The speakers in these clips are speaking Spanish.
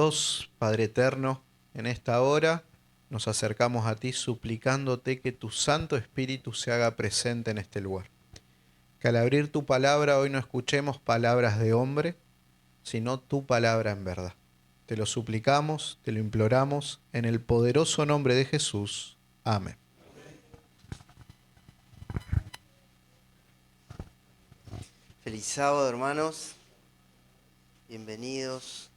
Dios, Padre eterno, en esta hora nos acercamos a ti suplicándote que tu Santo Espíritu se haga presente en este lugar. Que al abrir tu palabra hoy no escuchemos palabras de hombre, sino tu palabra en verdad. Te lo suplicamos, te lo imploramos, en el poderoso nombre de Jesús. Amén. Feliz sábado, hermanos. Bienvenidos.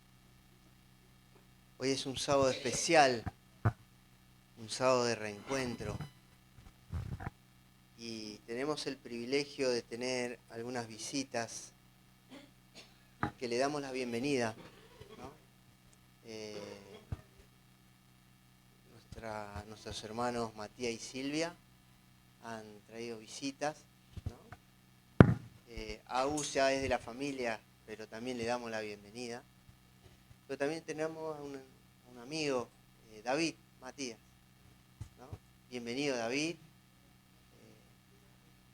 Hoy es un sábado especial, un sábado de reencuentro. Y tenemos el privilegio de tener algunas visitas que le damos la bienvenida, ¿no? Nuestros hermanos Matías y Silvia han traído visitas, ¿no? Agus ya es de la familia, pero también le damos la bienvenida. Pero también tenemos a un amigo, David Matías, ¿no? Bienvenido, David,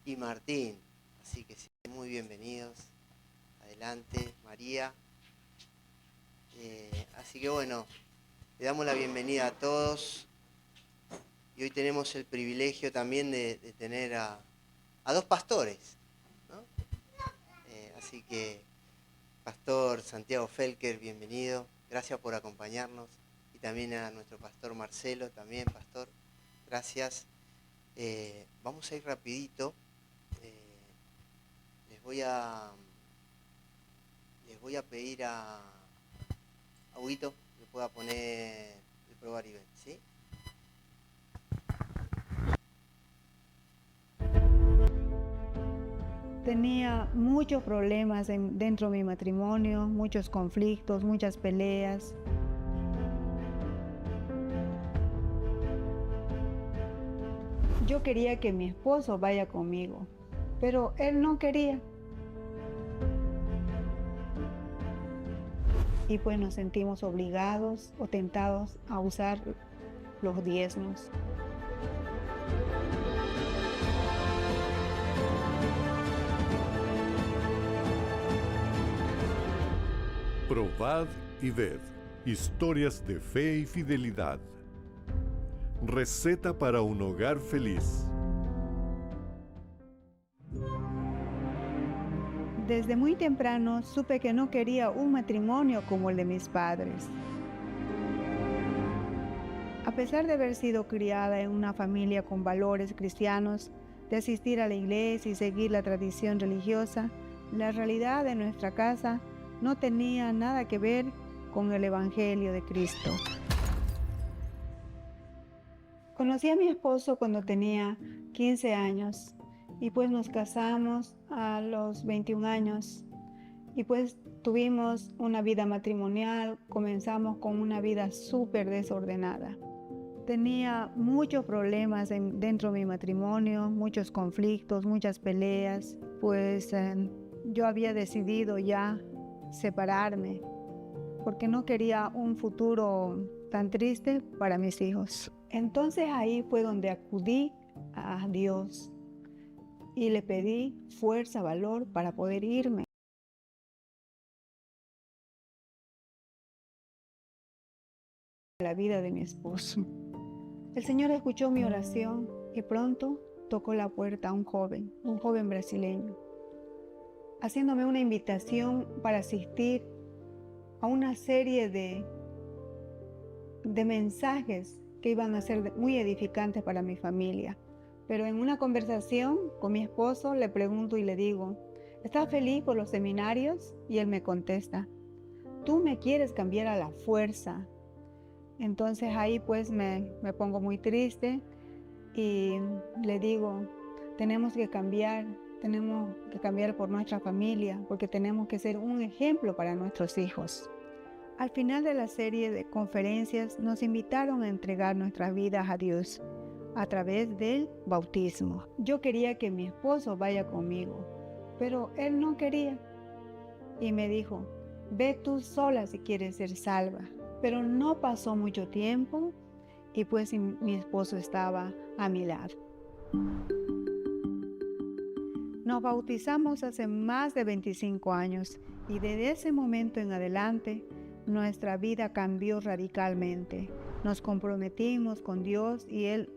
y Martín. Así que sí, muy bienvenidos. Adelante, María. Así que bueno, le damos la bienvenida a todos. Y hoy tenemos el privilegio también de tener a dos pastores, ¿no? Así que, Pastor Santiago Felker, bienvenido. Gracias por acompañarnos. Y también a nuestro pastor Marcelo, también, pastor. Gracias. Vamos a ir rapidito. Les voy a pedir a Huguito que pueda poner el probar y ver, ¿sí? Tenía muchos problemas dentro de mi matrimonio, muchos conflictos, muchas peleas. Yo quería que mi esposo vaya conmigo, pero él no quería. Y pues nos sentimos obligados o tentados a usar los diezmos. Probad y ved. Historias de fe y fidelidad. Receta para un hogar feliz. Desde muy temprano supe que no quería un matrimonio como el de mis padres. A pesar de haber sido criada en una familia con valores cristianos, de asistir a la iglesia y seguir la tradición religiosa, la realidad de nuestra casa no tenía nada que ver con el Evangelio de Cristo. Conocí a mi esposo cuando tenía 15 años y pues nos casamos a los 21 años y pues tuvimos una vida matrimonial, comenzamos con una vida súper desordenada. Tenía muchos problemas dentro de mi matrimonio, muchos conflictos, muchas peleas, pues yo había decidido ya separarme porque no quería un futuro tan triste para mis hijos. Entonces ahí fue donde acudí a Dios y le pedí fuerza, valor para poder irme. La vida de mi esposo. El Señor escuchó mi oración y pronto tocó la puerta a un joven brasileño, haciéndome una invitación para asistir a una serie de mensajes que iban a ser muy edificantes para mi familia. Pero en una conversación con mi esposo le pregunto y le digo, ¿estás feliz por los seminarios? Y él me contesta, tú me quieres cambiar a la fuerza. Entonces ahí pues me pongo muy triste y le digo, tenemos que cambiar por nuestra familia, porque tenemos que ser un ejemplo para nuestros hijos. Al final de la serie de conferencias nos invitaron a entregar nuestras vidas a Dios a través del bautismo. Yo quería que mi esposo vaya conmigo, pero él no quería. Y me dijo, ve tú sola si quieres ser salva. Pero no pasó mucho tiempo y pues mi esposo estaba a mi lado. Nos bautizamos hace más de 25 años y desde ese momento en adelante nuestra vida cambió radicalmente. Nos comprometimos con Dios y Él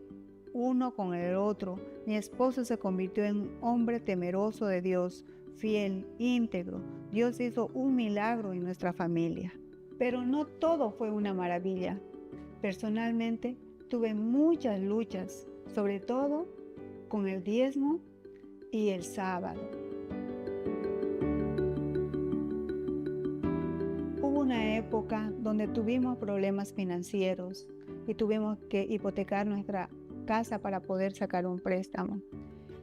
uno con el otro. Mi esposo se convirtió en un hombre temeroso de Dios, fiel, íntegro. Dios hizo un milagro en nuestra familia. Pero no todo fue una maravilla. Personalmente, tuve muchas luchas, sobre todo con el diezmo y el sábado. Hubo una época donde tuvimos problemas financieros y tuvimos que hipotecar nuestra casa para poder sacar un préstamo.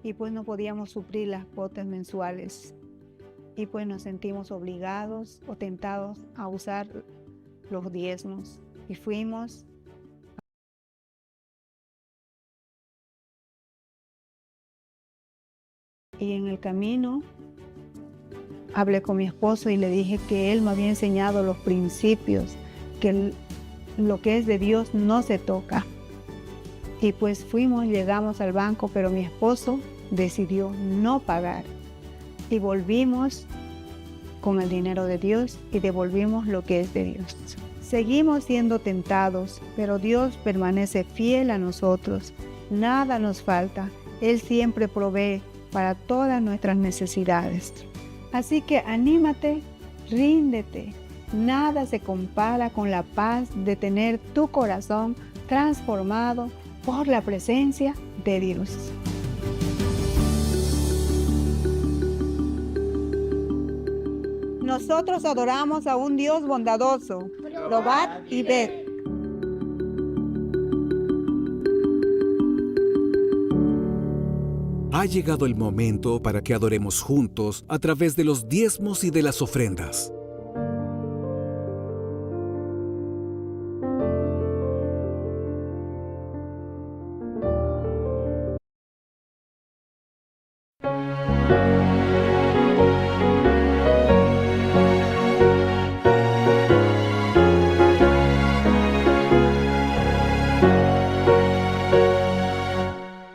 Y pues no podíamos suplir las cuotas mensuales. Y pues nos sentimos obligados o tentados a usar los diezmos. Y fuimos y en el camino hablé con mi esposo y le dije que él me había enseñado los principios, que lo que es de Dios no se toca. Y pues llegamos al banco, pero mi esposo decidió no pagar. Y volvimos con el dinero de Dios y devolvimos lo que es de Dios. Seguimos siendo tentados, pero Dios permanece fiel a nosotros. Nada nos falta. Él siempre provee para todas nuestras necesidades. Así que anímate, ríndete. Nada se compara con la paz de tener tu corazón transformado por la presencia de Dios. Nosotros adoramos a un Dios bondadoso. Probad y ved. Ha llegado el momento para que adoremos juntos a través de los diezmos y de las ofrendas.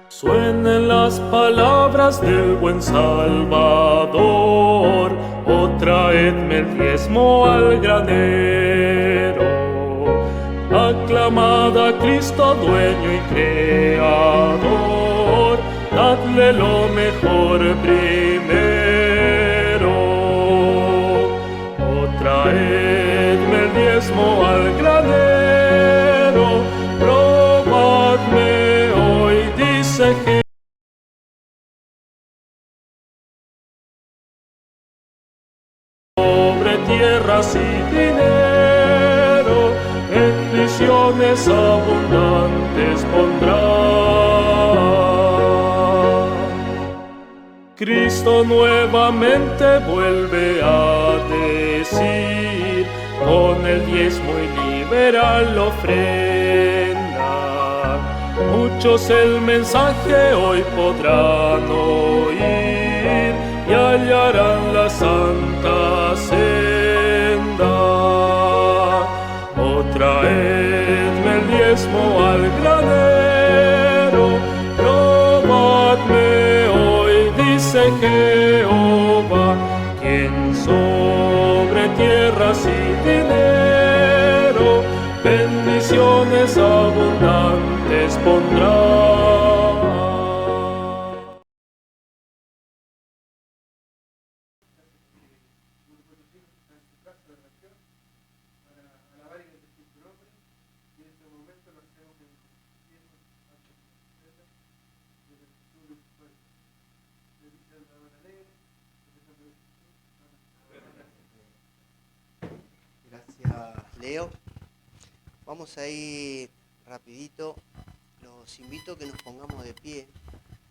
Suenen las palabras del buen Salvador, oh traedme el diezmo al granero. Aclamad a Cristo, dueño y creador, dadle lo mejor primero. Oh traedme el diezmo al granero, probadme hoy, dice que sobre tierras y dinero, bendiciones abundantes pondrá. Cristo nuevamente vuelve a decir, con el diezmo y liberal ofrenda, muchos el mensaje hoy podrán oír y hallarán la santa senda. Oh, traedme el diezmo al granero, probadme hoy, dice Jehová, quien sobre tierras y dinero bendiciones abundantes pondrá. Gracias, Leo. Vamos a ir rapidito. Los invito a que nos pongamos de pie.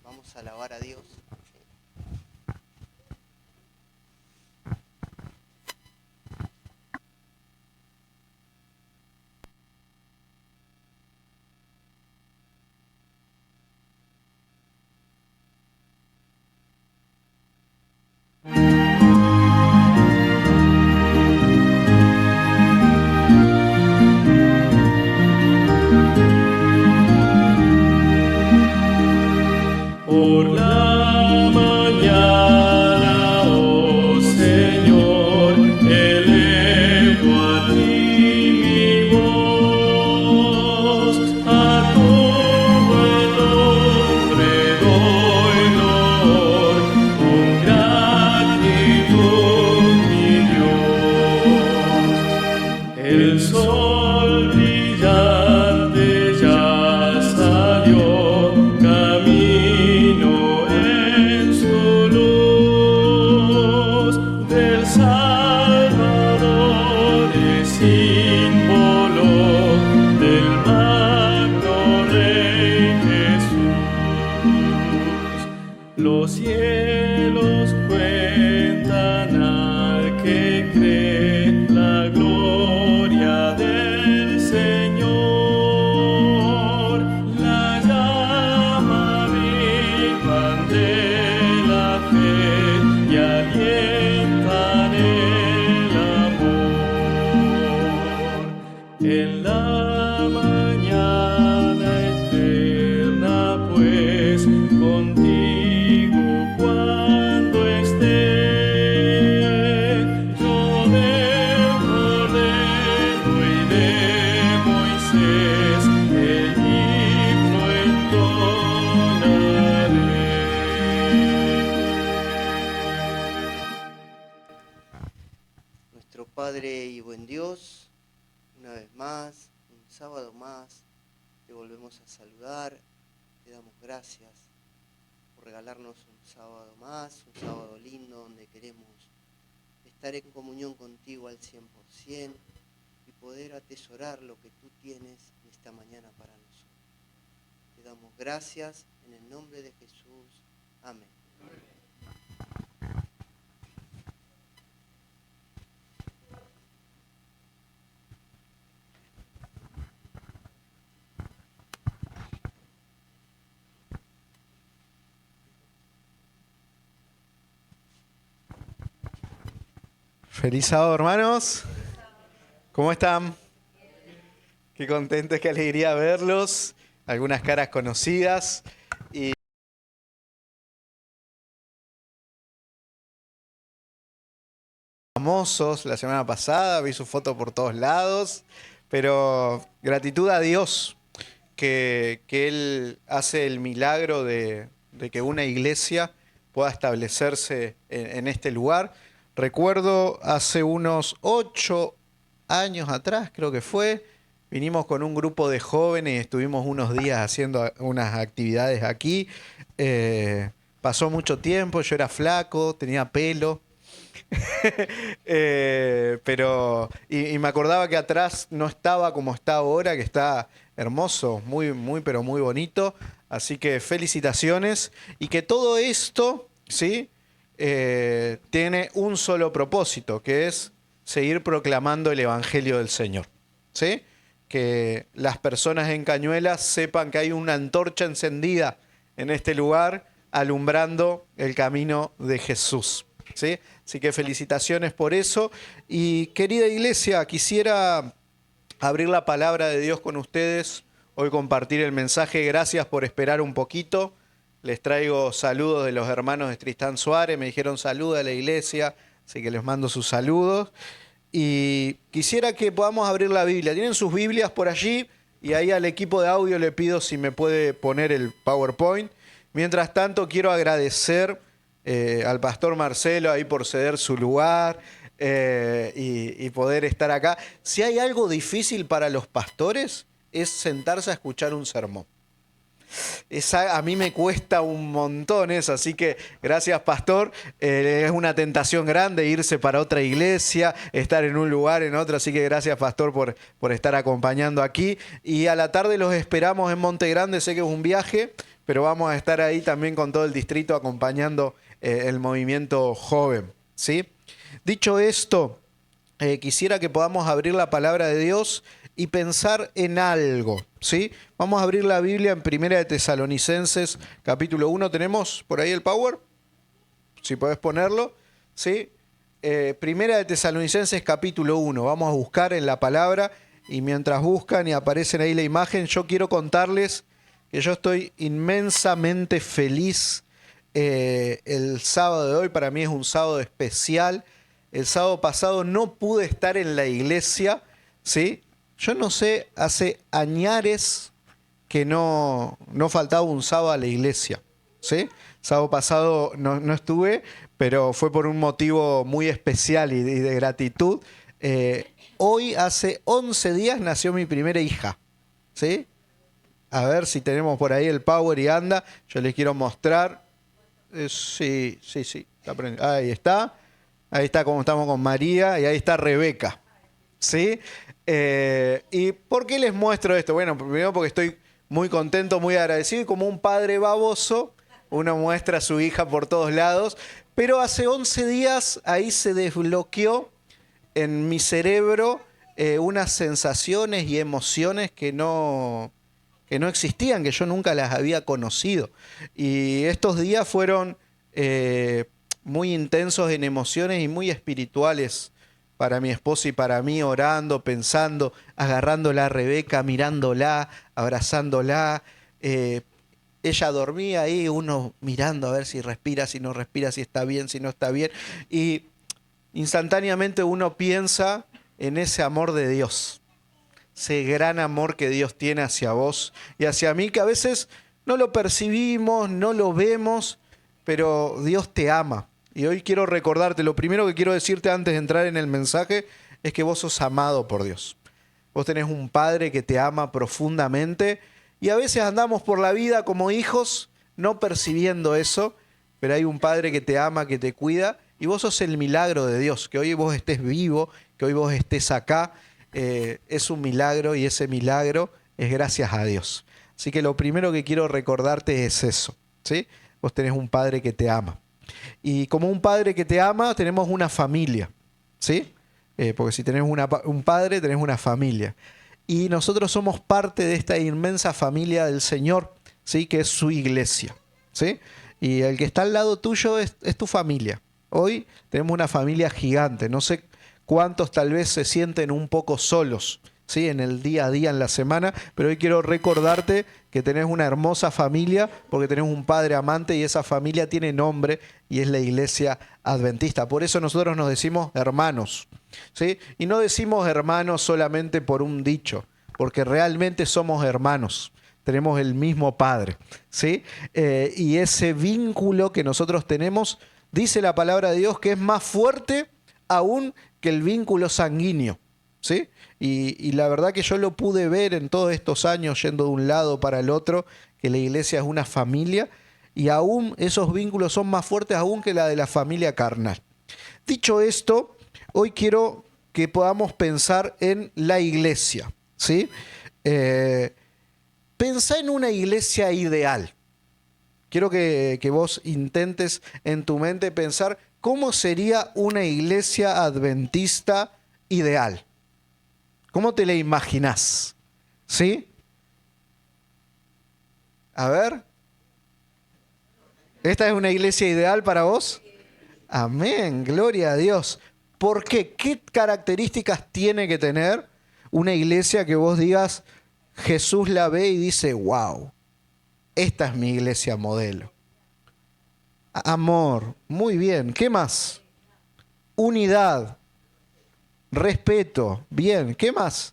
Vamos a alabar a Dios. Por la sol brillante ya salió, camino en su luz del Salvador es símbolo del magno Rey Jesús. Los cielos cuentan al que cree la gloria del Señor, la llama viva de la fe y alientan el amor. En la mañana eterna, pues, contigo cuando esté, yo del Cordero y de Moisés el himno entonaré. Nuestro Padre y buen Dios, una vez más, un sábado más, te volvemos a saludar, te damos gracias por regalarnos un sábado más, un sábado lindo donde queremos estar en comunión contigo al 100% y poder atesorar lo que tú tienes en esta mañana para nosotros. Te damos gracias en el nombre de Jesús. Amén. Feliz sábado, hermanos. ¿Cómo están? Qué contentos, qué alegría verlos. Algunas caras conocidas. Y famosos la semana pasada, vi su foto por todos lados. Pero gratitud a Dios que Él hace el milagro de que una iglesia pueda establecerse en este lugar. Recuerdo hace unos 8 años atrás, creo que fue, vinimos con un grupo de jóvenes y estuvimos unos días haciendo unas actividades aquí. Pasó mucho tiempo, yo era flaco, tenía pelo. Pero me acordaba que atrás no estaba como está ahora, que está hermoso, pero muy bonito. Así que felicitaciones y que todo esto, ¿sí? Tiene un solo propósito, que es seguir proclamando el Evangelio del Señor, ¿sí? Que las personas en Cañuelas sepan que hay una antorcha encendida en este lugar alumbrando el camino de Jesús, ¿sí? Así que felicitaciones por eso. Y querida iglesia, quisiera abrir la palabra de Dios con ustedes, hoy compartir el mensaje. Gracias por esperar un poquito. Les traigo saludos de los hermanos de Tristán Suárez, me dijeron saluda a la iglesia, así que les mando sus saludos. Y quisiera que podamos abrir la Biblia. ¿Tienen sus Biblias por allí? Y ahí al equipo de audio le pido si me puede poner el PowerPoint. Mientras tanto, quiero agradecer al pastor Marcelo ahí por ceder su lugar y poder estar acá. Si hay algo difícil para los pastores, es sentarse a escuchar un sermón. A mí me cuesta un montón eso, así que gracias, pastor. Es una tentación grande irse para otra iglesia, estar en un lugar, en otro, así que gracias, pastor, por estar acompañando aquí. Y a la tarde los esperamos en Monte Grande, sé que es un viaje, pero vamos a estar ahí también con todo el distrito acompañando el movimiento joven, ¿sí? Dicho esto, quisiera que podamos abrir la palabra de Dios y pensar en algo, ¿sí? Vamos a abrir la Biblia en Primera de Tesalonicenses, capítulo 1. ¿Tenemos por ahí el power? Si podés ponerlo, ¿sí? Primera de Tesalonicenses, capítulo 1. Vamos a buscar en la palabra y mientras buscan y aparecen ahí la imagen, yo quiero contarles que yo estoy inmensamente feliz. El sábado de hoy para mí es un sábado especial. El sábado pasado no pude estar en la iglesia, ¿sí? Yo no sé, hace añares que no faltaba un sábado a la iglesia, ¿sí? Sábado pasado no estuve, pero fue por un motivo muy especial y de gratitud. Hoy, hace 11 días, nació mi primera hija. ¿Sí? A ver si tenemos por ahí el power y anda. Yo les quiero mostrar. Sí. Ahí está. Ahí está como estamos con María y ahí está Rebeca. ¿Sí? ¿Y por qué les muestro esto? Bueno, primero porque estoy muy contento, muy agradecido. Y como un padre baboso, uno muestra a su hija por todos lados. Pero hace 11 días ahí se desbloqueó en mi cerebro unas sensaciones y emociones que no existían, que yo nunca las había conocido. Y estos días fueron muy intensos en emociones y muy espirituales para mi esposa y para mí, orando, pensando, agarrándola a Rebeca, mirándola, abrazándola. Ella dormía ahí, uno mirando a ver si respira, si no respira, si está bien, si no está bien. Y instantáneamente uno piensa en ese amor de Dios, ese gran amor que Dios tiene hacia vos y hacia mí, que a veces no lo percibimos, no lo vemos, pero Dios te ama. Y hoy quiero recordarte, lo primero que quiero decirte antes de entrar en el mensaje es que vos sos amado por Dios. Vos tenés un Padre que te ama profundamente y a veces andamos por la vida como hijos no percibiendo eso, pero hay un Padre que te ama, que te cuida y vos sos el milagro de Dios. Que hoy vos estés vivo, que hoy vos estés acá, es un milagro y ese milagro es gracias a Dios. Así que lo primero que quiero recordarte es eso, ¿sí? Vos tenés un Padre que te ama. Y como un Padre que te ama, tenemos una familia, ¿sí? Porque si tenés un padre, tenés una familia. Y nosotros somos parte de esta inmensa familia del Señor, ¿sí? Que es su iglesia, ¿sí? Y el que está al lado tuyo es tu familia. Hoy tenemos una familia gigante. No sé cuántos tal vez se sienten un poco solos, ¿sí? En el día a día, en la semana, pero hoy quiero recordarte que tenés una hermosa familia porque tenés un Padre amante y esa familia tiene nombre y es la Iglesia Adventista. Por eso nosotros nos decimos hermanos, ¿sí? Y no decimos hermanos solamente por un dicho, porque realmente somos hermanos. Tenemos el mismo Padre, ¿sí? Y ese vínculo que nosotros tenemos, dice la palabra de Dios que es más fuerte aún que el vínculo sanguíneo, ¿sí? Y la verdad que yo lo pude ver en todos estos años yendo de un lado para el otro, que la iglesia es una familia y aún esos vínculos son más fuertes aún que la de la familia carnal. Dicho esto, hoy quiero que podamos pensar en la iglesia, ¿sí? Pensá en una iglesia ideal. Quiero que vos intentes en tu mente pensar cómo sería una iglesia adventista ideal. ¿Cómo te la imaginás? ¿Sí? A ver. ¿Esta es una iglesia ideal para vos? Amén, gloria a Dios. ¿Por qué? ¿Qué características tiene que tener una iglesia que vos digas, Jesús la ve y dice, wow, esta es mi iglesia modelo? Amor, muy bien. ¿Qué más? Unidad. Respeto, bien. ¿Qué más?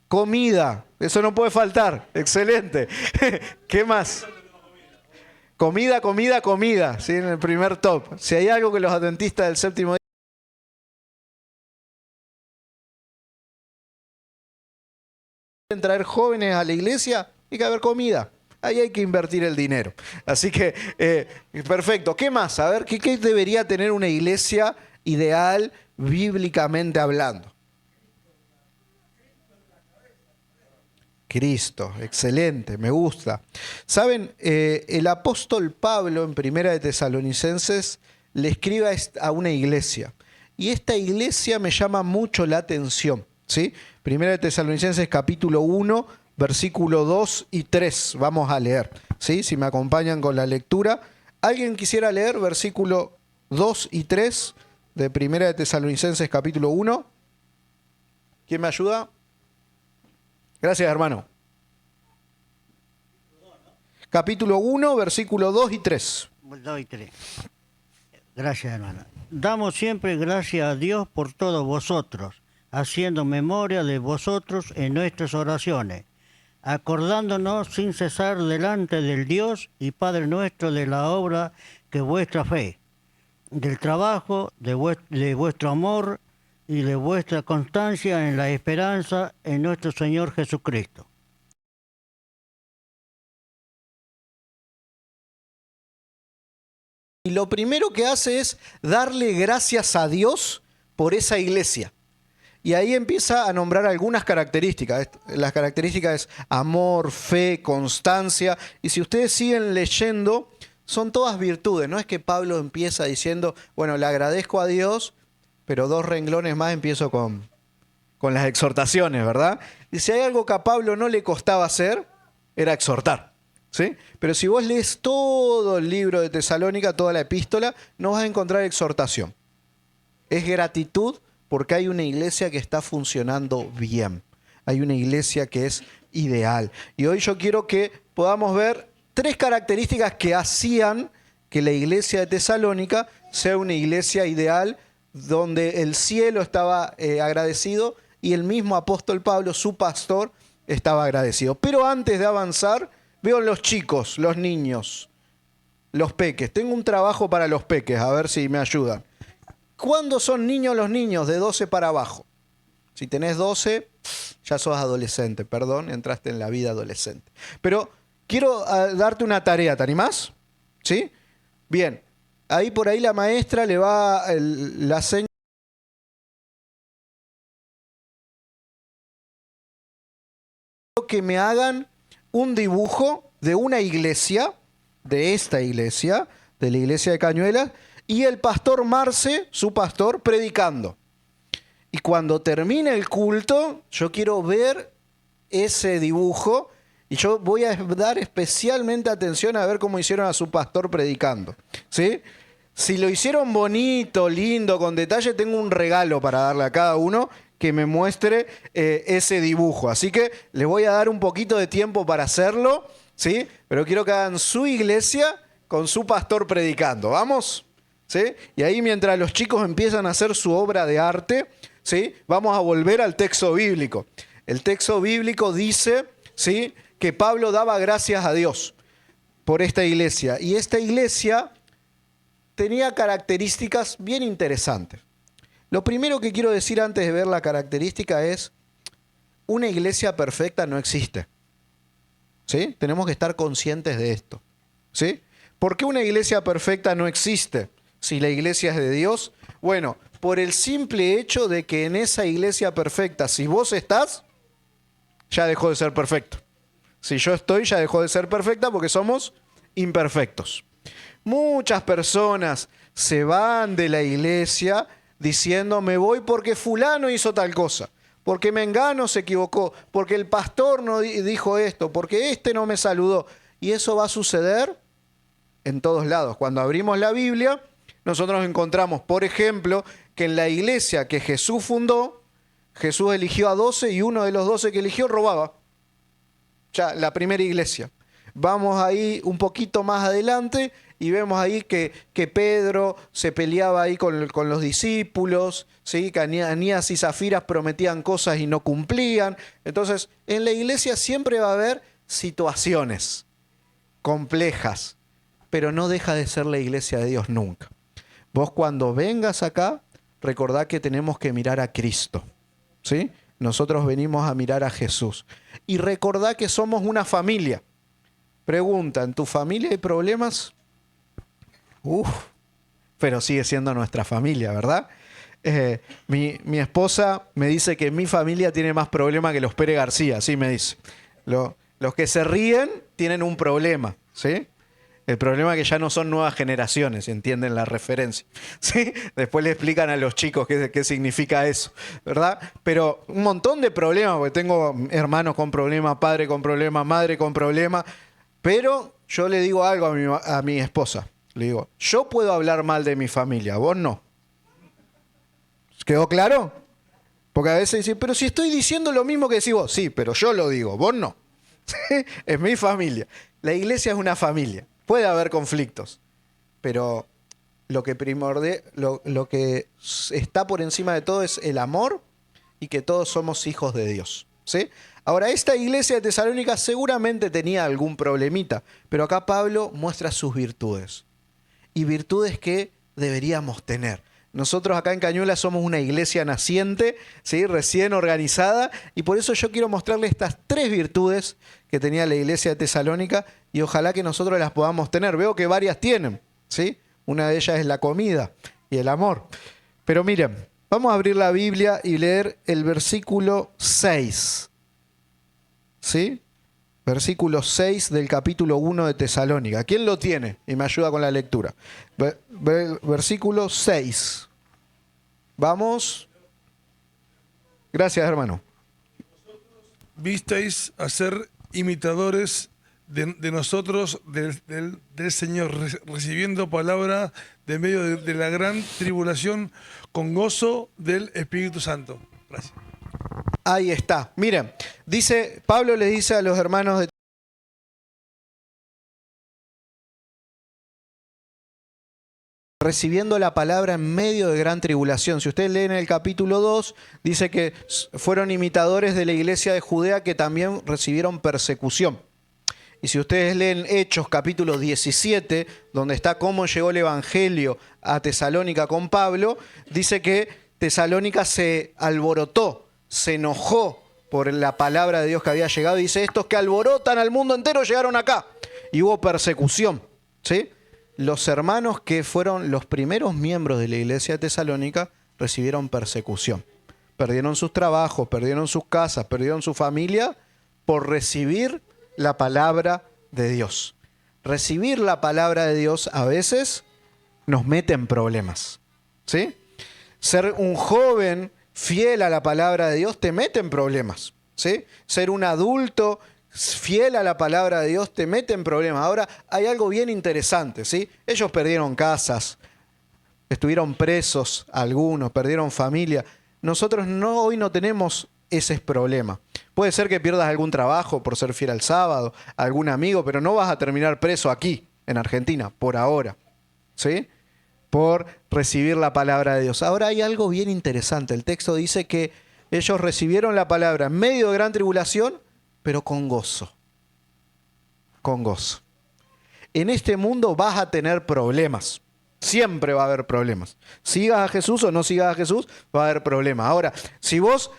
Comida, eso no puede faltar. Excelente. ¿Qué más? Comida, ¿sí? En el primer top. Si hay algo que los adventistas del séptimo día quieren traer jóvenes a la iglesia, hay que haber comida. Ahí hay que invertir el dinero. Así que, perfecto. ¿Qué más? A ver, ¿qué debería tener una iglesia ideal bíblicamente hablando? Cristo, excelente, me gusta. Saben, el apóstol Pablo en Primera de Tesalonicenses le escribe a una iglesia. Y esta iglesia me llama mucho la atención, ¿sí? Primera de Tesalonicenses capítulo 1, versículo 2 y 3. Vamos a leer, ¿sí? Si me acompañan con la lectura. ¿Alguien quisiera leer versículo 2 y 3 de Primera de Tesalonicenses capítulo 1? ¿Quién me ayuda? Gracias, hermano. Capítulo 1, versículo 2 y 3. 2 y 3. Gracias, hermano. Damos siempre gracias a Dios por todos vosotros, haciendo memoria de vosotros en nuestras oraciones, acordándonos sin cesar delante del Dios y Padre nuestro de la obra que vuestra fe, del trabajo, de vuestro amor y de vuestra constancia en la esperanza en nuestro Señor Jesucristo. Y lo primero que hace es darle gracias a Dios por esa iglesia. Y ahí empieza a nombrar algunas características. Las características es amor, fe, constancia. Y si ustedes siguen leyendo, son todas virtudes. No es que Pablo empieza diciendo, bueno, le agradezco a Dios, pero 2 renglones más empiezo con las exhortaciones, ¿verdad? Y si hay algo que a Pablo no le costaba hacer, era exhortar. ¿Sí? Pero si vos lees todo el libro de Tesalónica, toda la epístola, no vas a encontrar exhortación. Es gratitud porque hay una iglesia que está funcionando bien. Hay una iglesia que es ideal. Y hoy yo quiero que podamos ver 3 características que hacían que la iglesia de Tesalónica sea una iglesia ideal, donde el cielo estaba agradecido y el mismo apóstol Pablo, su pastor, estaba agradecido. Pero antes de avanzar, veo los chicos, los niños, los peques. Tengo un trabajo para los peques, a ver si me ayudan. ¿Cuándo son niños los niños? De 12 para abajo. Si tenés 12, ya sos adolescente, perdón, entraste en la vida adolescente. Pero quiero darte una tarea, ¿te animás? ¿Sí? Bien, ahí por ahí la maestra le va la seña que me hagan un dibujo de una iglesia, de esta iglesia, de la iglesia de Cañuelas, y el pastor Marce, su pastor, predicando. Y cuando termine el culto, yo quiero ver ese dibujo y yo voy a dar especialmente atención a ver cómo hicieron a su pastor predicando. ¿Sí? Si lo hicieron bonito, lindo, con detalle, tengo un regalo para darle a cada uno que me muestre ese dibujo. Así que les voy a dar un poquito de tiempo para hacerlo, ¿sí? Pero quiero que hagan su iglesia con su pastor predicando. ¿Vamos? ¿Sí? Y ahí mientras los chicos empiezan a hacer su obra de arte, ¿sí? Vamos a volver al texto bíblico. El texto bíblico dice, ¿sí?, que Pablo daba gracias a Dios por esta iglesia. Y esta iglesia tenía características bien interesantes. Lo primero que quiero decir antes de ver la característica es, una iglesia perfecta no existe. ¿Sí? Tenemos que estar conscientes de esto. ¿Sí? ¿Por qué una iglesia perfecta no existe si la iglesia es de Dios? Bueno, por el simple hecho de que en esa iglesia perfecta, si vos estás, ya dejó de ser perfecto. Si yo estoy, ya dejó de ser perfecta porque somos imperfectos. Muchas personas se van de la iglesia diciendo, me voy porque fulano hizo tal cosa, porque Mengano se equivocó, porque el pastor no dijo esto, porque este no me saludó. Y eso va a suceder en todos lados. Cuando abrimos la Biblia, nosotros encontramos, por ejemplo, que en la iglesia que Jesús fundó, Jesús eligió a 12 y uno de los 12 que eligió robaba. Ya, la primera iglesia. Vamos ahí un poquito más adelante y vemos ahí que Pedro se peleaba ahí con los discípulos, ¿sí? Que Anías y Zafiras prometían cosas y no cumplían. Entonces, en la iglesia siempre va a haber situaciones complejas, pero no deja de ser la iglesia de Dios nunca. Vos cuando vengas acá, recordá que tenemos que mirar a Cristo, ¿sí? Nosotros venimos a mirar a Jesús. Y recordá que somos una familia. Pregunta, ¿en tu familia hay problemas? Pero sigue siendo nuestra familia, ¿verdad? Mi esposa me dice que mi familia tiene más problemas que los Pérez García, así me dice. Los que se ríen tienen un problema, ¿sí? El problema es que ya no son nuevas generaciones, entienden la referencia, ¿sí? Después le explican a los chicos qué significa eso, ¿verdad? Pero un montón de problemas, porque tengo hermanos con problemas, padre con problemas, madre con problemas. Pero yo le digo algo a mi esposa. Le digo, yo puedo hablar mal de mi familia, vos no. ¿Quedó claro? Porque a veces dicen, pero si estoy diciendo lo mismo que decís vos. Sí, pero yo lo digo, vos no. Es mi familia. La iglesia es una familia. Puede haber conflictos, pero lo que está por encima de todo es el amor y que todos somos hijos de Dios, ¿sí? Ahora, esta iglesia de Tesalónica seguramente tenía algún problemita, pero acá Pablo muestra sus virtudes. Y virtudes que deberíamos tener. Nosotros acá en Cañuelas somos una iglesia naciente, ¿sí? Recién organizada, y por eso yo quiero mostrarles estas 3 virtudes que tenía la iglesia de Tesalónica y ojalá que nosotros las podamos tener. Veo que varias tienen, ¿sí? Una de ellas es la comida y el amor. Pero miren, vamos a abrir la Biblia y leer el versículo 6, ¿sí? Versículo 6 del capítulo 1 de Tesalónica. ¿Quién lo tiene? Y me ayuda con la lectura. Versículo 6. Vamos. Gracias, hermano. Visteis a ser imitadores de nosotros, del Señor, recibiendo palabra de medio de la gran tribulación con gozo del Espíritu Santo. Gracias. Ahí está. Miren, dice, Pablo le dice a los hermanos de recibiendo la palabra en medio de gran tribulación. Si ustedes leen el capítulo 2, dice que fueron imitadores de la iglesia de Judea que también recibieron persecución. Y si ustedes leen Hechos capítulo 17, donde está cómo llegó el evangelio a Tesalónica con Pablo, dice que Tesalónica se alborotó, se enojó por la palabra de Dios que había llegado y dice, estos que alborotan al mundo entero llegaron acá. Y hubo persecución, ¿sí? Los hermanos que fueron los primeros miembros de la iglesia de Tesalónica recibieron persecución. Perdieron sus trabajos, perdieron sus casas, perdieron su familia por recibir la palabra de Dios. Recibir la palabra de Dios a veces nos mete en problemas, ¿sí? Ser un joven fiel a la palabra de Dios te mete en problemas, ¿sí? Ser un adulto fiel a la palabra de Dios te mete en problemas. Ahora, hay algo bien interesante, ¿sí? Ellos perdieron casas, estuvieron presos algunos, perdieron familia. Nosotros hoy no tenemos ese problema. Puede ser que pierdas algún trabajo por ser fiel al sábado, algún amigo, pero no vas a terminar preso aquí, en Argentina, por ahora, ¿sí? Por recibir la palabra de Dios. Ahora hay algo bien interesante. El texto dice que ellos recibieron la palabra en medio de gran tribulación, pero con gozo. Con gozo. En este mundo vas a tener problemas. Siempre va a haber problemas. Sigas a Jesús o no sigas a Jesús, va a haber problemas. Ahora, si vos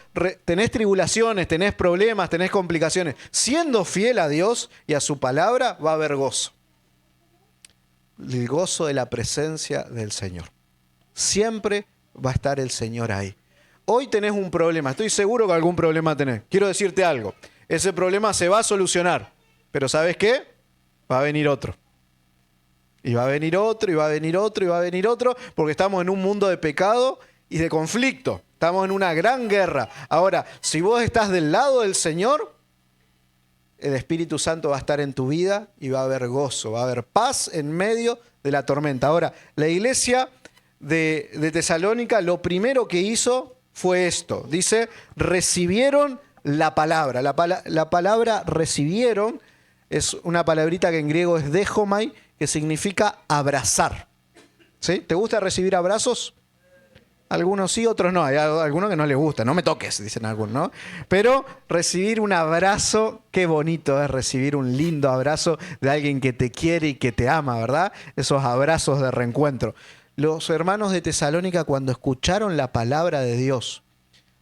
tenés tribulaciones, tenés problemas, tenés complicaciones, siendo fiel a Dios y a su palabra, va a haber gozo. El gozo de la presencia del Señor. Siempre va a estar el Señor ahí. Hoy tenés un problema, estoy seguro que algún problema tenés. Quiero decirte algo, ese problema se va a solucionar, pero ¿sabes qué? Va a venir otro. Y va a venir otro, y va a venir otro, y va a venir otro, porque estamos en un mundo de pecado y de conflicto. Estamos en una gran guerra. Ahora, si vos estás del lado del Señor, el Espíritu Santo va a estar en tu vida y va a haber gozo, va a haber paz en medio de la tormenta. Ahora, la iglesia de Tesalónica lo primero que hizo fue esto. Dice, recibieron la palabra. La palabra recibieron es una palabrita que en griego es dejomai, que significa abrazar. ¿Sí? ¿Te gusta recibir abrazos? Algunos sí, otros no. Hay algunos que no les gusta. No me toques, dicen algunos, ¿no? Pero recibir un abrazo, qué bonito es recibir un lindo abrazo de alguien que te quiere y que te ama, ¿verdad? Esos abrazos de reencuentro. Los hermanos de Tesalónica, cuando escucharon la palabra de Dios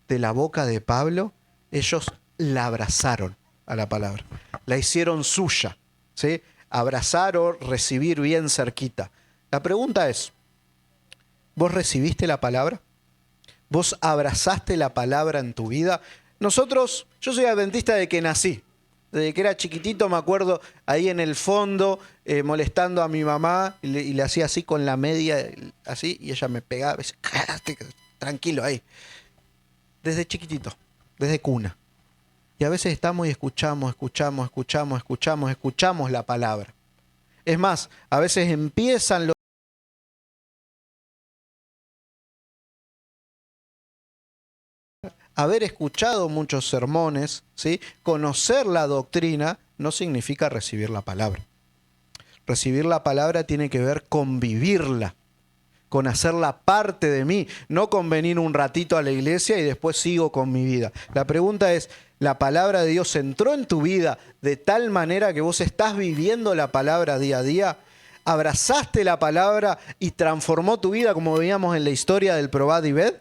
de la boca de Pablo, ellos la abrazaron a la palabra. La hicieron suya, ¿sí? Abrazar o recibir bien cerquita. La pregunta es, ¿vos recibiste la palabra? ¿Vos abrazaste la palabra en tu vida? Yo soy adventista desde que nací. Desde que era chiquitito me acuerdo ahí en el fondo molestando a mi mamá y le hacía así con la media, así, y ella me pegaba, me decía, cállate, tranquilo ahí. Desde chiquitito, desde cuna. Y a veces estamos y escuchamos la palabra. Es más, a veces empiezan los haber escuchado muchos sermones, ¿sí? Conocer la doctrina no significa recibir la palabra. Recibir la palabra tiene que ver con vivirla, con hacerla parte de mí, no con venir un ratito a la iglesia y después sigo con mi vida. La pregunta es, ¿la palabra de Dios entró en tu vida de tal manera que vos estás viviendo la palabra día a día? ¿Abrazaste la palabra y transformó tu vida como veíamos en la historia del Probad y Ved?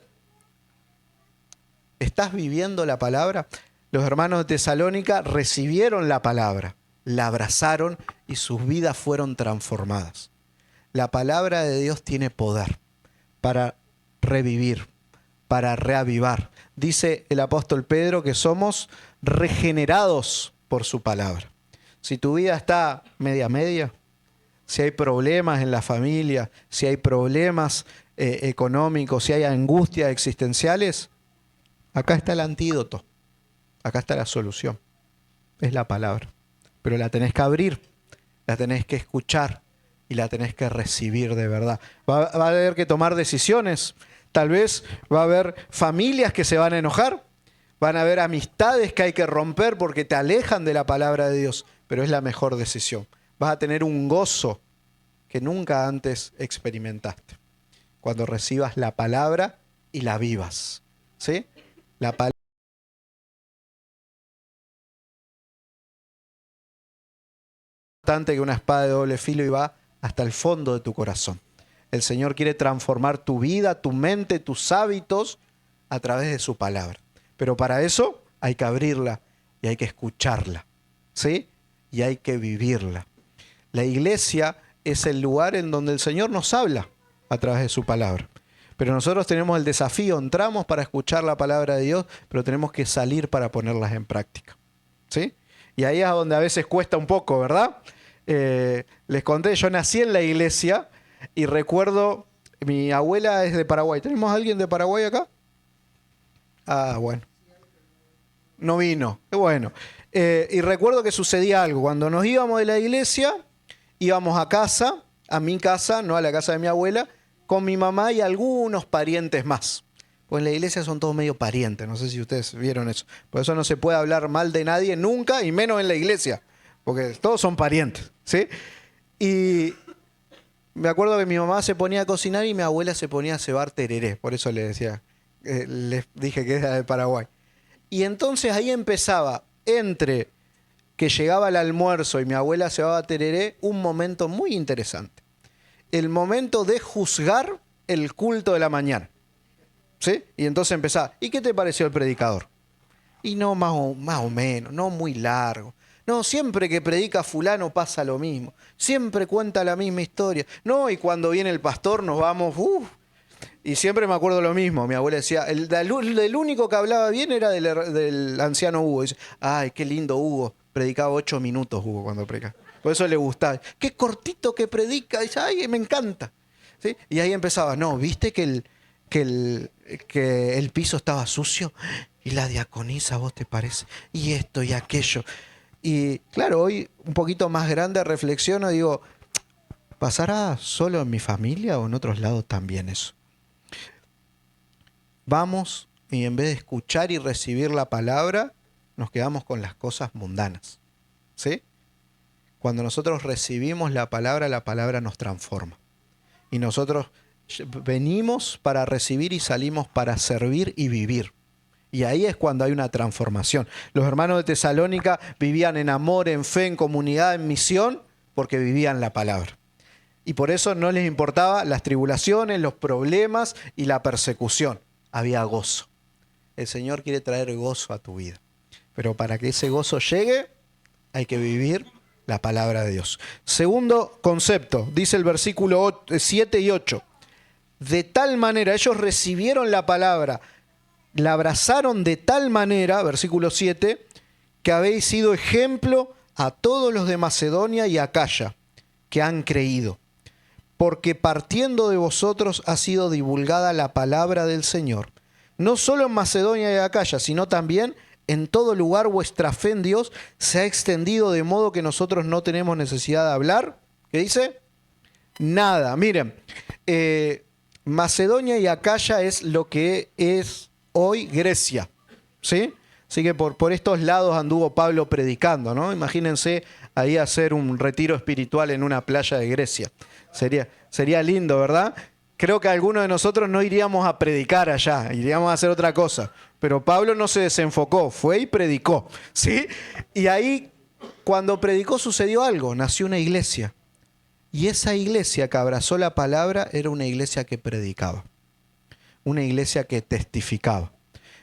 ¿Estás viviendo la palabra? Los hermanos de Tesalónica recibieron la palabra, la abrazaron y sus vidas fueron transformadas. La palabra de Dios tiene poder para revivir, para reavivar. Dice el apóstol Pedro que somos regenerados por su palabra. Si tu vida está media, si hay problemas en la familia, si hay problemas económicos, si hay angustias existenciales, acá está el antídoto, acá está la solución. Es la palabra. Pero la tenés que abrir, la tenés que escuchar y la tenés que recibir de verdad. Va a haber que tomar decisiones. Tal vez va a haber familias que se van a enojar. Van a haber amistades que hay que romper porque te alejan de la palabra de Dios. Pero es la mejor decisión. Vas a tener un gozo que nunca antes experimentaste. Cuando recibas la palabra y la vivas. ¿Sí? La palabra que una espada de doble filo y va hasta el fondo de tu corazón. El Señor quiere transformar tu vida, tu mente, tus hábitos a través de su palabra. Pero para eso hay que abrirla y hay que escucharla, ¿sí? Y hay que vivirla. La iglesia es el lugar en donde el Señor nos habla a través de su palabra. Pero nosotros tenemos el desafío, entramos para escuchar la palabra de Dios, pero tenemos que salir para ponerlas en práctica, ¿sí? Y ahí es donde a veces cuesta un poco, ¿verdad? Les conté, yo nací en la iglesia y recuerdo, mi abuela es de Paraguay. ¿Tenemos a alguien de Paraguay acá? Ah, bueno. No vino. Qué bueno. Y recuerdo que sucedía algo. Cuando nos íbamos de la iglesia, íbamos a casa, a mi casa, no a la casa de mi abuela, con mi mamá y algunos parientes más. Pues en la iglesia son todos medio parientes. No sé si ustedes vieron eso. Por eso no se puede hablar mal de nadie nunca, y menos en la iglesia. Porque todos son parientes, ¿sí? Y me acuerdo que mi mamá se ponía a cocinar y mi abuela se ponía a cebar tereré. Por eso les dije que era de Paraguay. Y entonces ahí empezaba, entre que llegaba el almuerzo y mi abuela cebaba tereré, un momento muy interesante. El momento de juzgar el culto de la mañana, ¿sí? Y entonces empezaba, ¿y qué te pareció el predicador? Y no, más o menos, no muy largo. No, siempre que predica fulano pasa lo mismo. Siempre cuenta la misma historia. No, y cuando viene el pastor nos vamos... Y siempre me acuerdo lo mismo. Mi abuela decía, el único que hablaba bien era del anciano Hugo. Dice, ay, qué lindo Hugo. Predicaba 8 minutos Hugo cuando predicaba. Por eso le gustaba. Qué cortito que predica. Dice, ay, me encanta. ¿Sí? Y ahí empezaba, no, ¿viste que el piso estaba sucio? Y la diaconisa, ¿vos te parece? Y esto y aquello. Y claro, hoy un poquito más grande reflexiono, digo, ¿pasará solo en mi familia o en otros lados también eso? Vamos y en vez de escuchar y recibir la palabra, nos quedamos con las cosas mundanas, ¿sí? Cuando nosotros recibimos la palabra nos transforma. Y nosotros venimos para recibir y salimos para servir y vivir. Y ahí es cuando hay una transformación. Los hermanos de Tesalónica vivían en amor, en fe, en comunidad, en misión, porque vivían la palabra. Y por eso no les importaba las tribulaciones, los problemas y la persecución. Había gozo. El Señor quiere traer gozo a tu vida. Pero para que ese gozo llegue, hay que vivir la palabra de Dios. Segundo concepto, dice el versículo 7 y 8. De tal manera, ellos recibieron la palabra, la abrazaron de tal manera, versículo 7, que habéis sido ejemplo a todos los de Macedonia y Acaya, que han creído. Porque partiendo de vosotros ha sido divulgada la palabra del Señor. No solo en Macedonia y Acaya, sino también en todo lugar vuestra fe en Dios se ha extendido de modo que nosotros no tenemos necesidad de hablar. ¿Qué dice? Nada. Miren, Macedonia y Acaya es lo que es hoy Grecia, ¿sí? Así que por estos lados anduvo Pablo predicando, ¿no? Imagínense ahí hacer un retiro espiritual en una playa de Grecia. Sería lindo, ¿verdad? Creo que algunos de nosotros no iríamos a predicar allá, iríamos a hacer otra cosa. Pero Pablo no se desenfocó, fue y predicó, ¿sí? Y ahí, cuando predicó, sucedió algo, nació una iglesia. Y esa iglesia que abrazó la palabra era una iglesia que predicaba, una iglesia que testificaba.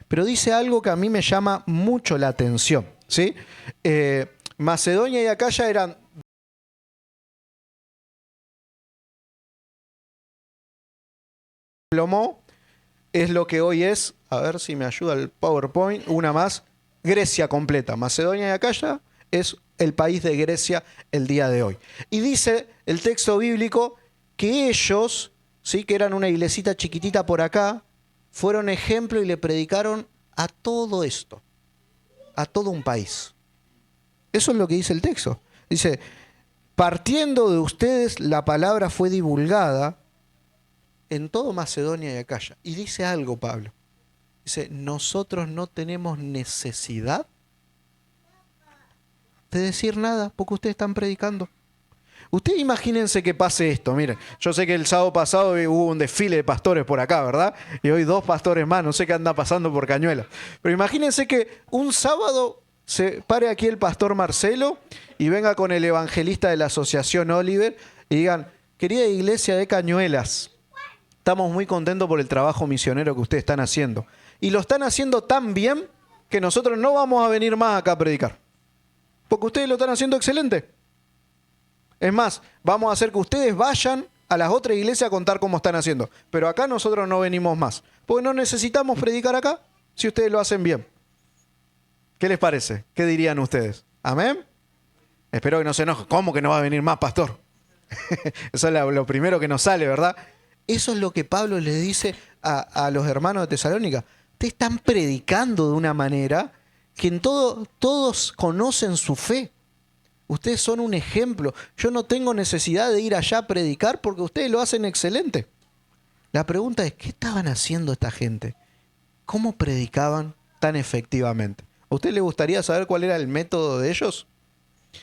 Pero dice algo que a mí me llama mucho la atención, ¿sí? Macedonia y Acaya eran Plomó, es lo que hoy es, a ver si me ayuda el PowerPoint, una más, Grecia completa. Macedonia y Acaya es el país de Grecia el día de hoy. Y dice el texto bíblico que ellos, ¿sí?, que eran una iglesita chiquitita por acá, fueron ejemplo y le predicaron a todo esto, a todo un país. Eso es lo que dice el texto. Dice, partiendo de ustedes la palabra fue divulgada en todo Macedonia y Acaya. Y dice algo Pablo. Dice, nosotros no tenemos necesidad de decir nada porque ustedes están predicando. Ustedes imagínense que pase esto. Miren, yo sé que el sábado pasado hubo un desfile de pastores por acá, ¿verdad? Y hoy 2 pastores más, no sé qué anda pasando por Cañuelas. Pero imagínense que un sábado se pare aquí el pastor Marcelo y venga con el evangelista de la Asociación Oliver y digan, querida iglesia de Cañuelas, estamos muy contentos por el trabajo misionero que ustedes están haciendo. Y lo están haciendo tan bien que nosotros no vamos a venir más acá a predicar. Porque ustedes lo están haciendo excelente. Es más, vamos a hacer que ustedes vayan a las otras iglesias a contar cómo están haciendo. Pero acá nosotros no venimos más. Porque no necesitamos predicar acá si ustedes lo hacen bien. ¿Qué les parece? ¿Qué dirían ustedes? ¿Amén? Espero que no se enojen. ¿Cómo que no va a venir más, pastor? Eso es lo primero que nos sale, ¿verdad? Eso es lo que Pablo le dice a los hermanos de Tesalónica. Ustedes están predicando de una manera que en todos conocen su fe. Ustedes son un ejemplo. Yo no tengo necesidad de ir allá a predicar porque ustedes lo hacen excelente. La pregunta es, ¿qué estaban haciendo esta gente? ¿Cómo predicaban tan efectivamente? ¿A usted le gustaría saber cuál era el método de ellos?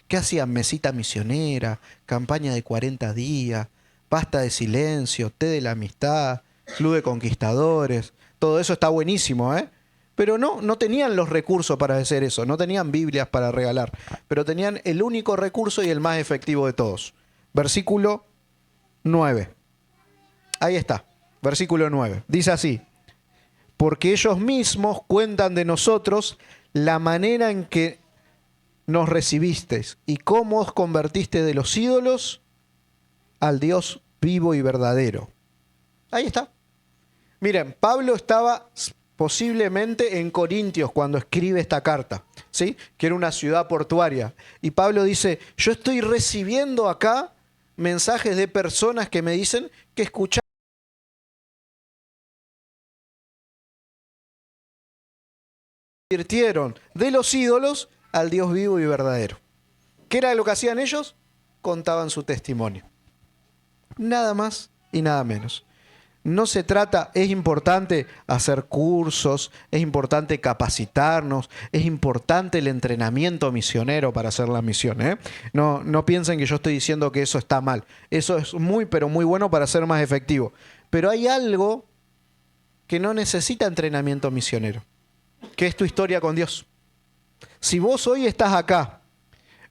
¿Qué hacían? Mesita misionera, campaña de 40 días, pasta de silencio, té de la amistad, club de conquistadores. Todo eso está buenísimo, ¿eh? Pero no tenían los recursos para hacer eso, no tenían Biblias para regalar, pero tenían el único recurso y el más efectivo de todos. Versículo 9. Ahí está, versículo 9. Dice así, porque ellos mismos cuentan de nosotros la manera en que nos recibisteis y cómo os convertiste de los ídolos al Dios vivo y verdadero. Ahí está. Miren, Pablo estaba posiblemente en Corintios cuando escribe esta carta, ¿sí?, que era una ciudad portuaria. Y Pablo dice, yo estoy recibiendo acá mensajes de personas que me dicen que escucharon, convirtieron de los ídolos al Dios vivo y verdadero. ¿Qué era lo que hacían ellos? Contaban su testimonio. Nada más y nada menos. No se trata, es importante hacer cursos, es importante capacitarnos, es importante el entrenamiento misionero para hacer la misión, ¿eh? No piensen que yo estoy diciendo que eso está mal. Eso es muy, pero muy bueno para ser más efectivo. Pero hay algo que no necesita entrenamiento misionero, que es tu historia con Dios. Si vos hoy estás acá,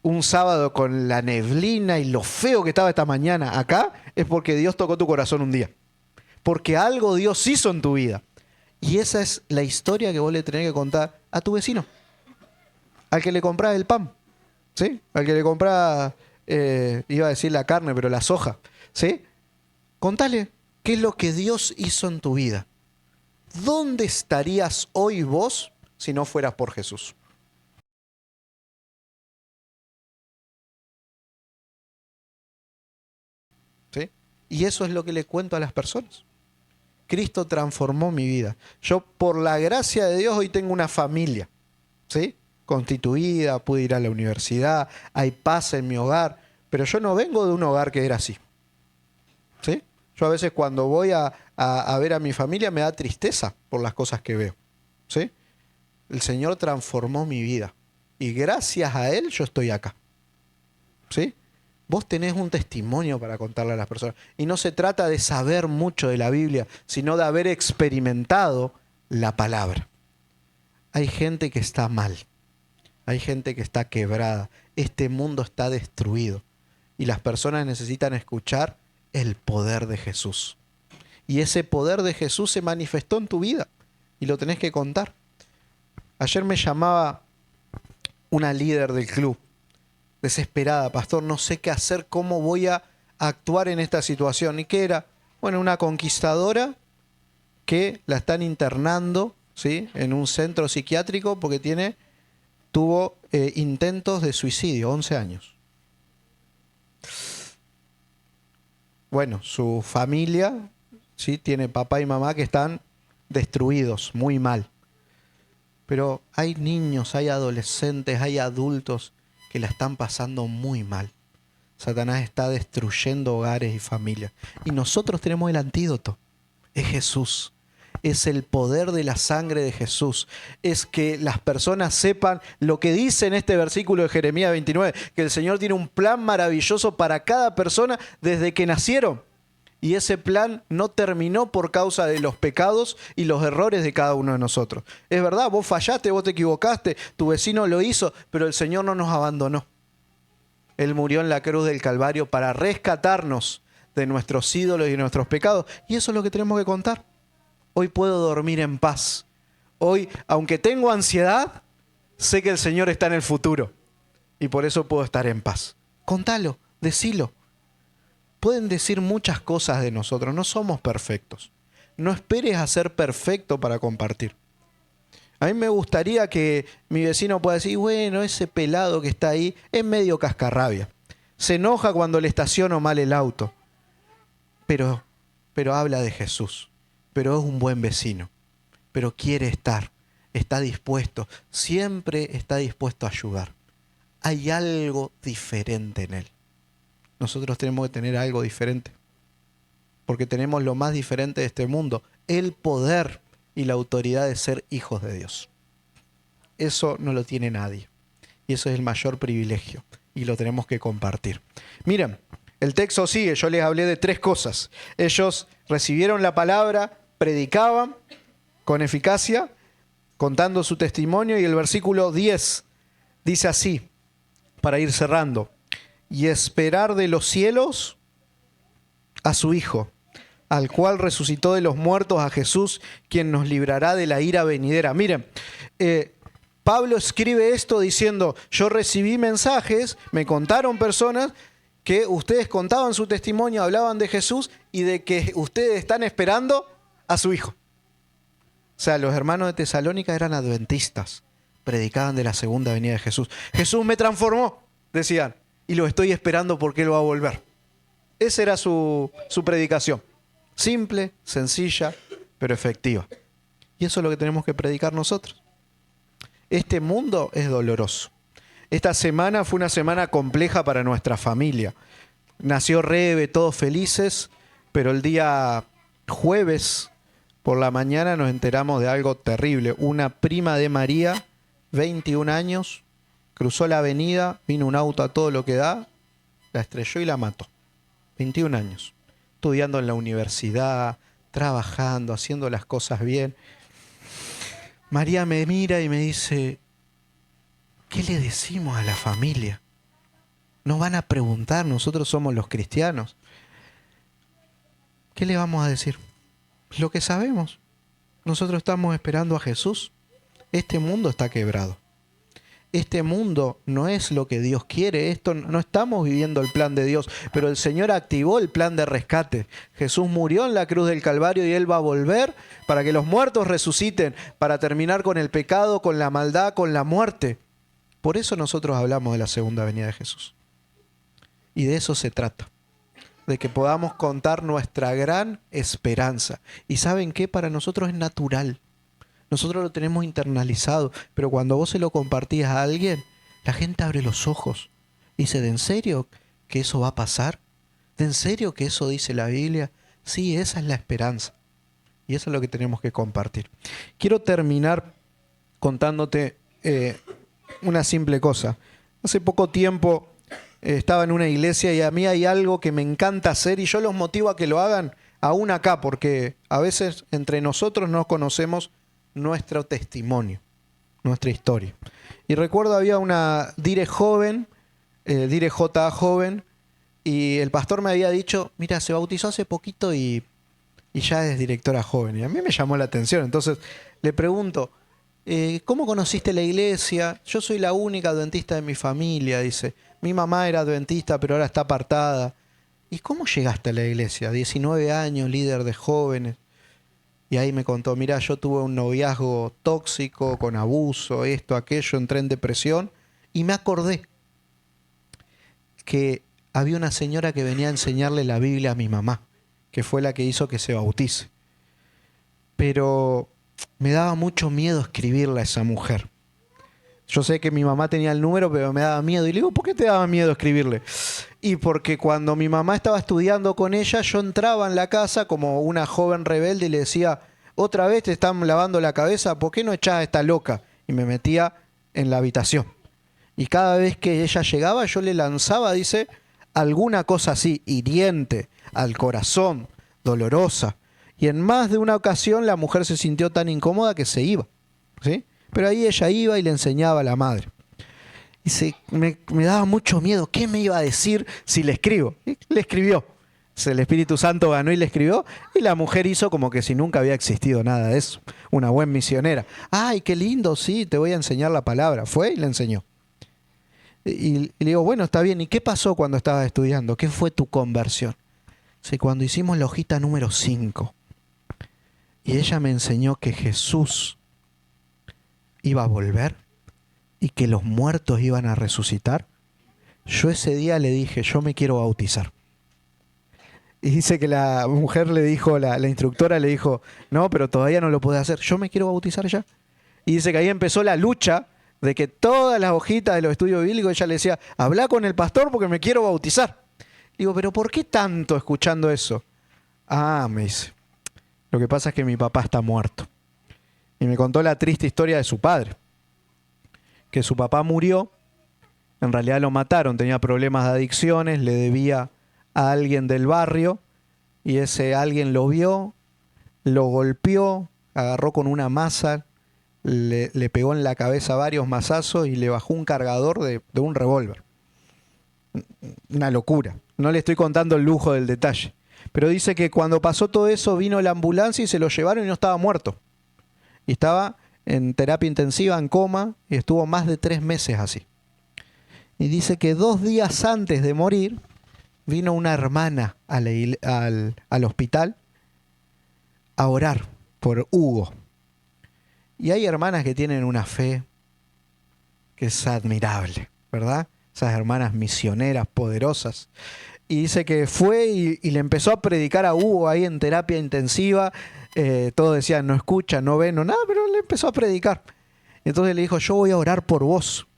un sábado con la neblina y lo feo que estaba esta mañana acá, es porque Dios tocó tu corazón un día. Porque algo Dios hizo en tu vida. Y esa es la historia que vos le tenés que contar a tu vecino. Al que le comprás el pan. ¿Sí? Al que le comprás, iba a decir la carne, pero la soja. ¿Sí? Contale qué es lo que Dios hizo en tu vida. ¿Dónde estarías hoy vos si no fueras por Jesús? ¿Sí? Y eso es lo que le cuento a las personas. Cristo transformó mi vida. Yo, por la gracia de Dios, hoy tengo una familia, ¿sí?, constituida, pude ir a la universidad, hay paz en mi hogar, pero yo no vengo de un hogar que era así. ¿Sí? Yo a veces cuando voy a ver a mi familia me da tristeza por las cosas que veo. ¿Sí? El Señor transformó mi vida y gracias a Él yo estoy acá. ¿Sí? Vos tenés un testimonio para contarle a las personas. Y no se trata de saber mucho de la Biblia, sino de haber experimentado la palabra. Hay gente que está mal. Hay gente que está quebrada. Este mundo está destruido. y las personas necesitan escuchar el poder de Jesús. Y ese poder de Jesús se manifestó en tu vida y lo tenés que contar. Ayer me llamaba una líder del club, desesperada: pastor, no sé qué hacer, cómo voy a actuar en esta situación. ¿Y qué era? Bueno, una conquistadora que la están internando, ¿sí?, en un centro psiquiátrico porque tuvo intentos de suicidio, 11 años. Bueno, su familia, ¿sí?, tiene papá y mamá que están destruidos, muy mal. Pero hay niños, hay adolescentes, hay adultos que la están pasando muy mal. Satanás está destruyendo hogares y familias. Y nosotros tenemos el antídoto. Es Jesús. Es el poder de la sangre de Jesús. Es que las personas sepan lo que dice en este versículo de Jeremías 29, que el Señor tiene un plan maravilloso para cada persona desde que nacieron. Y ese plan no terminó por causa de los pecados y los errores de cada uno de nosotros. Es verdad, vos fallaste, vos te equivocaste, tu vecino lo hizo, pero el Señor no nos abandonó. Él murió en la cruz del Calvario para rescatarnos de nuestros ídolos y de nuestros pecados. Y eso es lo que tenemos que contar. Hoy puedo dormir en paz. Hoy, aunque tengo ansiedad, sé que el Señor está en el futuro. Y por eso puedo estar en paz. Contalo, decilo. Pueden decir muchas cosas de nosotros. No somos perfectos. No esperes a ser perfecto para compartir. A mí me gustaría que mi vecino pueda decir: bueno, ese pelado que está ahí es medio cascarrabia. Se enoja cuando le estaciono mal el auto. Pero habla de Jesús. Pero es un buen vecino. Pero quiere estar. Está dispuesto. Siempre está dispuesto a ayudar. Hay algo diferente en él. Nosotros tenemos que tener algo diferente. Porque tenemos lo más diferente de este mundo. El poder y la autoridad de ser hijos de Dios. Eso no lo tiene nadie. Y eso es el mayor privilegio. Y lo tenemos que compartir. Miren, el texto sigue. Yo les hablé de 3 cosas. Ellos recibieron la palabra, predicaban con eficacia, contando su testimonio. Y el versículo 10 dice así, para ir cerrando: y esperar de los cielos a su Hijo, al cual resucitó de los muertos, a Jesús, quien nos librará de la ira venidera. Miren, Pablo escribe esto diciendo: yo recibí mensajes, me contaron personas que ustedes contaban su testimonio, hablaban de Jesús y de que ustedes están esperando a su Hijo. O sea, los hermanos de Tesalónica eran adventistas, predicaban de la segunda venida de Jesús. Jesús me transformó, decían, y lo estoy esperando porque Él va a volver. Esa era su predicación. Simple, sencilla, pero efectiva. Y eso es lo que tenemos que predicar nosotros. Este mundo es doloroso. Esta semana fue una semana compleja para nuestra familia. Nació Rebe, todos felices, pero el día jueves por la mañana nos enteramos de algo terrible. Una prima de María, 21 años, cruzó la avenida, vino un auto a todo lo que da, la estrelló y la mató. 21 años. Estudiando en la universidad, trabajando, haciendo las cosas bien. María me mira y me dice: ¿qué le decimos a la familia? Nos van a preguntar, nosotros somos los cristianos. ¿Qué le vamos a decir? Lo que sabemos. Nosotros estamos esperando a Jesús. Este mundo está quebrado. Este mundo no es lo que Dios quiere. No estamos viviendo el plan de Dios, pero el Señor activó el plan de rescate. Jesús murió en la cruz del Calvario y Él va a volver para que los muertos resuciten, para terminar con el pecado, con la maldad, con la muerte. Por eso nosotros hablamos de la segunda venida de Jesús. Y de eso se trata. De que podamos contar nuestra gran esperanza. Y ¿saben qué? Para nosotros es natural. Nosotros lo tenemos internalizado, pero cuando vos se lo compartís a alguien, la gente abre los ojos y dice: ¿de en serio que eso va a pasar? ¿De en serio que eso dice la Biblia? Sí, esa es la esperanza. Y eso es lo que tenemos que compartir. Quiero terminar contándote una simple cosa. Hace poco tiempo estaba en una iglesia y a mí hay algo que me encanta hacer y yo los motivo a que lo hagan aún acá, porque a veces entre nosotros no conocemos nuestro testimonio, nuestra historia. Y recuerdo había una dire joven, dire J joven, Y el pastor me había dicho, mira, se bautizó hace poquito y ya es directora joven. Y a mí me llamó la atención. Entonces le pregunto, ¿cómo conociste la iglesia? Yo soy la única adventista de mi familia, dice. Mi mamá era adventista, pero ahora está apartada. ¿Y cómo llegaste a la iglesia? 19 años, líder de jóvenes. Y ahí me contó, mira, yo tuve un noviazgo tóxico, con abuso, esto, aquello, entré en depresión. Y me acordé que había una señora que venía a enseñarle la Biblia a mi mamá, que fue la que hizo que se bautice. Pero me daba mucho miedo escribirle a esa mujer. Yo sé que mi mamá tenía el número, pero me daba miedo. Y le digo, ¿por qué te daba miedo escribirle? Y porque cuando mi mamá estaba estudiando con ella, yo entraba en la casa como una joven rebelde y le decía, otra vez te están lavando la cabeza, ¿por qué no echás a esta loca? Y me metía en la habitación. Y cada vez que ella llegaba, yo le lanzaba, dice, alguna cosa así, hiriente, al corazón, dolorosa. Y en más de una ocasión la mujer se sintió tan incómoda que se iba, ¿sí? Pero ahí ella iba y le enseñaba a la madre. Y me daba mucho miedo. ¿Qué me iba a decir si le escribo? Y le escribió. El Espíritu Santo ganó y le escribió. Y la mujer hizo como que si nunca había existido nada de eso. Una buena misionera. ¡Ay, qué lindo! Sí, te voy a enseñar la palabra. Fue y le enseñó. Y le digo, bueno, está bien. ¿Y qué pasó cuando estabas estudiando? ¿Qué fue tu conversión? Sí, cuando hicimos la hojita número 5. Y ella me enseñó que Jesús iba a volver y que los muertos iban a resucitar. Yo ese día le dije, yo me quiero bautizar. Y dice que la mujer le dijo, la instructora le dijo, no, pero todavía no lo podés hacer. Yo me quiero bautizar ya. Y dice que ahí empezó la lucha de que todas las hojitas de los estudios bíblicos, ella le decía, habla con el pastor porque me quiero bautizar. Digo, pero ¿por qué tanto escuchando eso? Ah, me dice, lo que pasa es que mi papá está muerto. Y me contó la triste historia de su padre. Que su papá murió, en realidad lo mataron, tenía problemas de adicciones, le debía a alguien del barrio, y ese alguien lo vio, lo golpeó, agarró con una masa, le pegó en la cabeza varios mazazos y le bajó un cargador de un revólver. Una locura. No le estoy contando el lujo del detalle. Pero dice que cuando pasó todo eso vino la ambulancia y se lo llevaron y no estaba muerto. Y estaba en terapia intensiva, en coma, y estuvo más de 3 meses así. Y dice que 2 días antes de morir vino una hermana al hospital a orar por Hugo. Y hay hermanas que tienen una fe que es admirable, ¿verdad? Esas hermanas misioneras, poderosas. Y dice que fue y le empezó a predicar a Hugo ahí en terapia intensiva. Todos decían, no escucha, no ve, no nada, pero le empezó a predicar. Entonces le dijo, yo voy a orar por vos,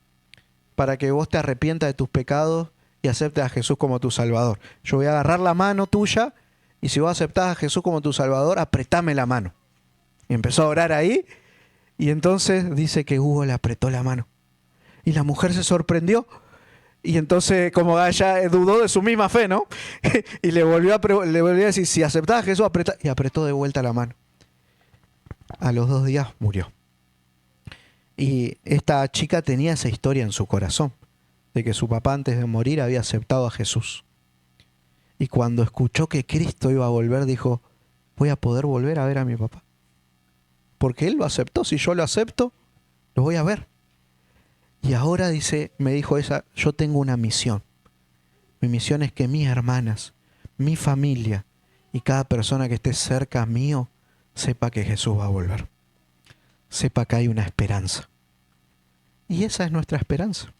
para que vos te arrepientas de tus pecados y aceptes a Jesús como tu Salvador. Yo voy a agarrar la mano tuya y si vos aceptás a Jesús como tu Salvador, apretame la mano. Y empezó a orar ahí y entonces dice que Hugo le apretó la mano. Y la mujer se sorprendió. Y entonces, como ella dudó de su misma fe, ¿no? Y le volvió a decir, si aceptás a Jesús, apretá. Y apretó de vuelta la mano. A los 2 días murió. Y esta chica tenía esa historia en su corazón, de que su papá antes de morir había aceptado a Jesús. Y cuando escuchó que Cristo iba a volver, dijo, voy a poder volver a ver a mi papá. Porque él lo aceptó. Si yo lo acepto, lo voy a ver. Y ahora dice, me dijo esa, yo tengo una misión. Mi misión es que mis hermanas, mi familia y cada persona que esté cerca mío sepa que Jesús va a volver. Sepa que hay una esperanza. Y esa es nuestra esperanza.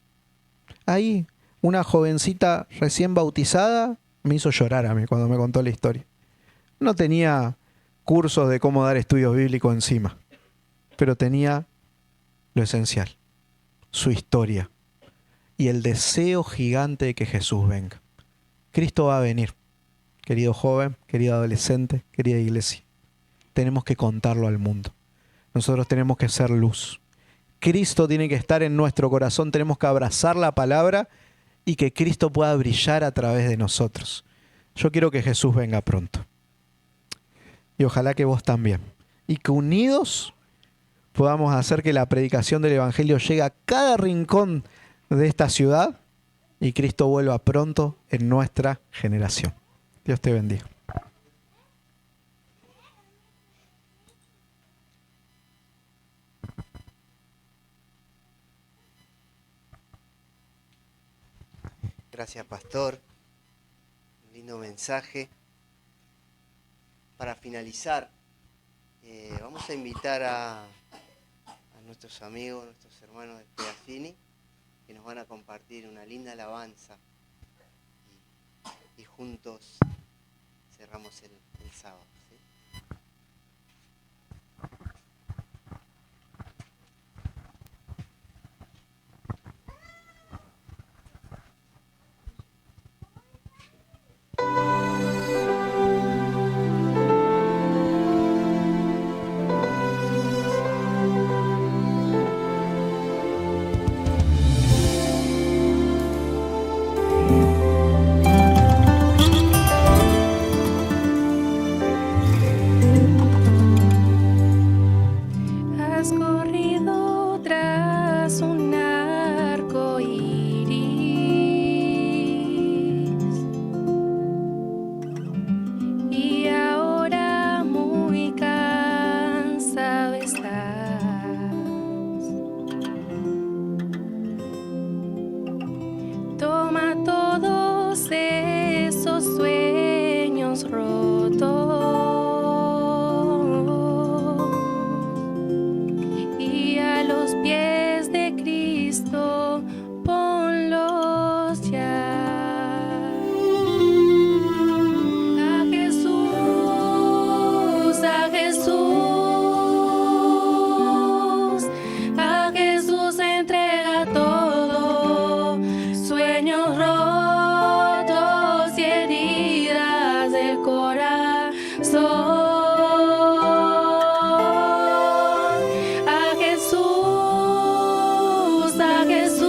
Ahí, una jovencita recién bautizada me hizo llorar a mí cuando me contó la historia. No tenía cursos de cómo dar estudios bíblicos encima, pero tenía lo esencial. Su historia y el deseo gigante de que Jesús venga. Cristo va a venir, querido joven, querido adolescente, querida iglesia. Tenemos que contarlo al mundo. Nosotros tenemos que ser luz. Cristo tiene que estar en nuestro corazón, tenemos que abrazar la palabra y que Cristo pueda brillar a través de nosotros. Yo quiero que Jesús venga pronto. Y ojalá que vos también. Y que unidos podamos hacer que la predicación del Evangelio llegue a cada rincón de esta ciudad y Cristo vuelva pronto en nuestra generación. Dios te bendiga. Gracias, pastor. Un lindo mensaje. Para finalizar, vamos a invitar a nuestros amigos, nuestros hermanos de Pedacini, que nos van a compartir una linda alabanza y juntos cerramos el sábado. ¿Sí? Has corrido tras un arco iris y ahora muy cansado estás. Toma todos esos sueños rotos y a los pies de Cristo ponlos ya. A Jesús, a Jesús, a Jesús entrega todo, sueños rotos y heridas del corazón. A Jesús, a Jesús,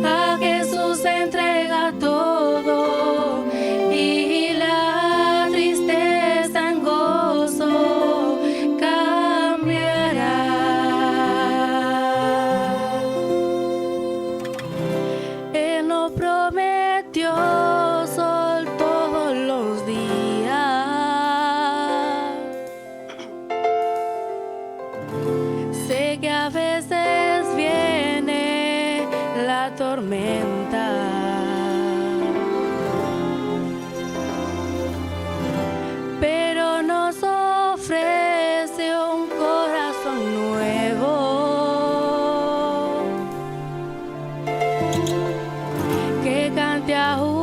a Jesús entrega todo y la tristeza en gozo cambiará. Él no prometió sol todos los días. Sé que a veces viene la tormenta, pero nos ofrece un corazón nuevo que cante aún